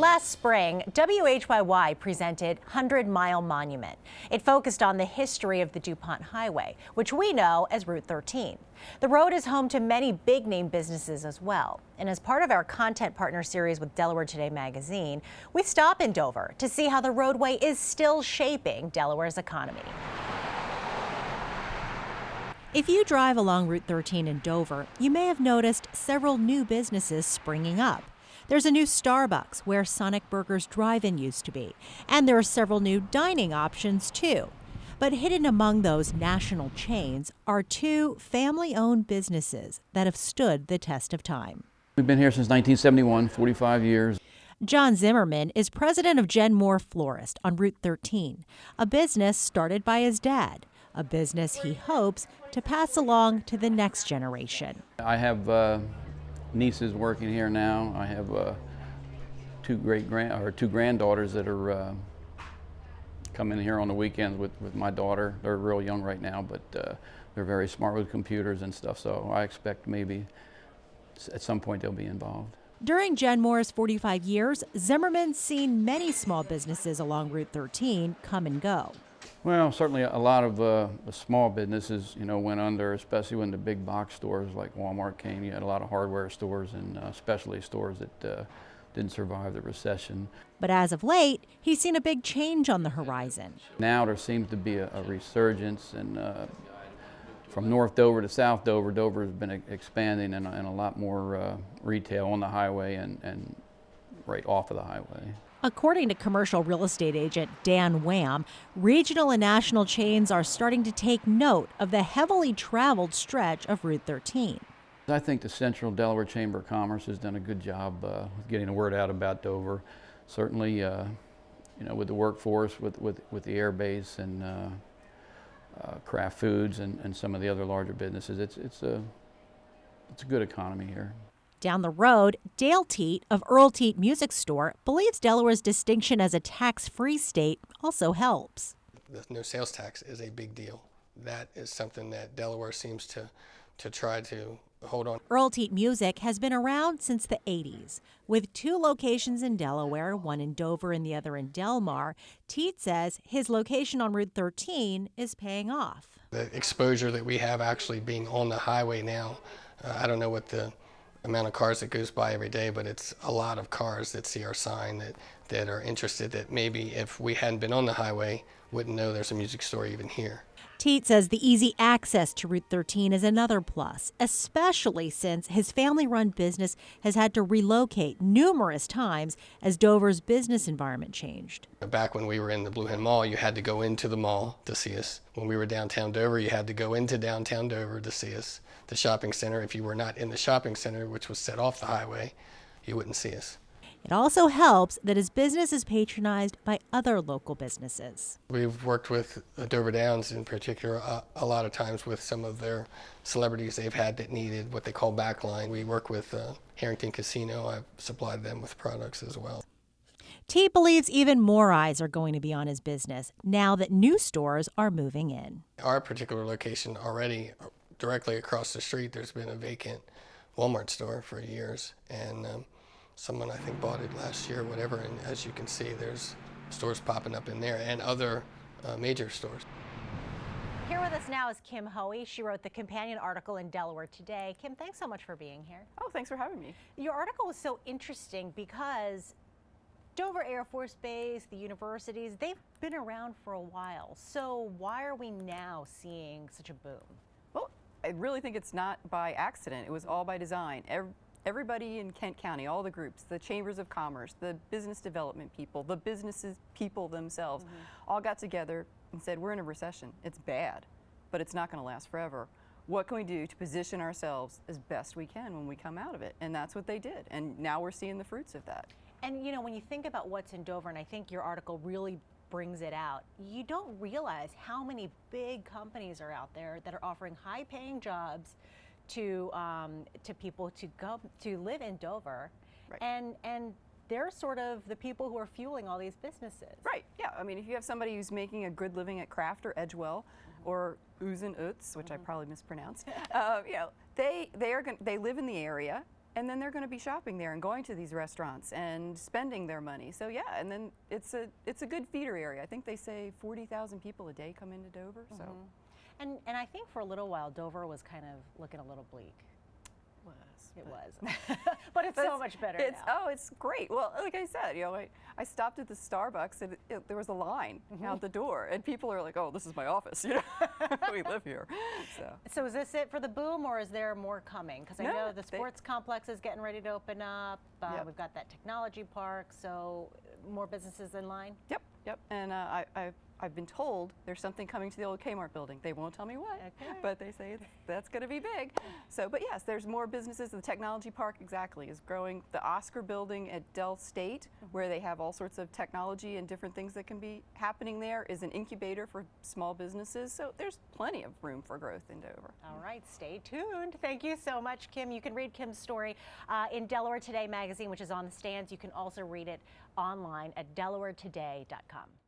Last spring, WHYY presented 100 Mile Monument. It focused on the history of the DuPont Highway, which we know as Route 13. The road is home to many big-name businesses as well. And as part of our content partner series with Delaware Today magazine, we stop in Dover to see how the roadway is still shaping Delaware's economy. If you drive along Route 13 in Dover, you may have noticed several new businesses springing up. There's a new Starbucks where Sonic Burger's drive-in used to be, and there are several new dining options too. But hidden among those national chains are two family-owned businesses that have stood the test of time. We've been here since 1971, 45 years. John Zimmerman is president of Jen Moore Florist on Route 13, a business started by his dad, a business he hopes to pass along to the next generation. I have nieces working here now. I have two granddaughters that are coming here on the weekends with my daughter. They're real young right now, but they're very smart with computers and stuff, so I expect maybe at some point they'll be involved. During Jen Moore's 45 years, Zimmerman's seen many small businesses along Route 13 come and go. Well, certainly a lot of the small businesses, went under, especially when the big box stores like Walmart came. You had a lot of hardware stores and specialty stores that didn't survive the recession. But as of late, he's seen a big change on the horizon. Now there seems to be a resurgence, and from North Dover to South Dover, Dover has been expanding and a lot more retail on the highway and right off of the highway. According to commercial real estate agent Dan Wham, regional and national chains are starting to take note of the heavily traveled stretch of Route 13. I think the Central Delaware Chamber of Commerce has done a good job getting the word out about Dover. Certainly, with the workforce, with the air base and Kraft Foods and some of the other larger businesses, it's a good economy here. Down the road, Dale Teat of Earl Teat Music Store believes Delaware's distinction as a tax-free state also helps. The no sales tax is a big deal. That is something that Delaware seems to try to hold on. Earl Teat Music has been around since the 80s. With two locations in Delaware, one in Dover and the other in Delmar, Teat says his location on Route 13 is paying off. The exposure that we have actually being on the highway now, I don't know what the amount of cars that goes by every day, but it's a lot of cars that see our sign that are interested, that maybe if we hadn't been on the highway, wouldn't know there's a music store even here. Teat says the easy access to Route 13 is another plus, especially since his family-run business has had to relocate numerous times as Dover's business environment changed. Back when we were in the Blue Hen Mall, you had to go into the mall to see us. When we were downtown Dover, you had to go into downtown Dover to see us. The shopping center, if you were not in the shopping center, which was set off the highway, you wouldn't see us. It also helps that his business is patronized by other local businesses. We've worked with Dover Downs in particular a lot of times with some of their celebrities they've had that needed what they call backline. We work with Harrington Casino. I've supplied them with products as well. Teat believes even more eyes are going to be on his business now that new stores are moving in. Our particular location already, directly across the street, there's been a vacant Walmart store for years, and someone I think bought it last year, whatever, and as you can see, there's stores popping up in there and other major stores. Here with us now is Kim Hoey. She wrote the companion article in Delaware Today. Kim, thanks so much for being here. Oh, thanks for having me. Your article was so interesting because Dover Air Force Base, the universities, they've been around for a while. So why are we now seeing such a boom? Well, I really think it's not by accident. It was all by design. Everybody in Kent County, all the groups, the chambers of commerce, the business development people, the businesses people themselves, all got together and said, we're in a recession. It's bad, but it's not going to last forever. What can we do to position ourselves as best we can when we come out of it? And that's what they did. And now we're seeing the fruits of that. And when you think about what's in Dover, and I think your article really brings it out, you don't realize how many big companies are out there that are offering high-paying jobs to people to live in Dover, right. and they're sort of the people who are fueling all these businesses. Right. Yeah. I mean, if you have somebody who's making a good living at Kraft or Edgewell or Ooz and Utz, which I probably mispronounced, they live in the area. And then they're going to be shopping there and going to these restaurants and spending their money. So yeah, and then it's a good feeder area. I think they say 40,000 people a day come into Dover. So, and I think for a little while Dover was kind of looking a little bleak. It was, but it's so much better now. Oh, it's great. Well, like I said, I stopped at the Starbucks and there was a line out the door, and people are like, "Oh, this is my office." We live here. So is this it for the boom, or is there more coming? Because I know the sports complex is getting ready to open up. We've got that technology park, so more businesses in line. Yep. And I've been told there's something coming to the old Kmart building. They won't tell me what, but they say that's going to be big. So, but yes, there's more businesses. The technology park exactly is growing. The Oscar building at Dell State, where they have all sorts of technology and different things that can be happening there, is an incubator for small businesses. So there's plenty of room for growth in Dover. All right, stay tuned. Thank you so much, Kim. You can read Kim's story in Delaware Today magazine, which is on the stands. You can also read it online at delawaretoday.com.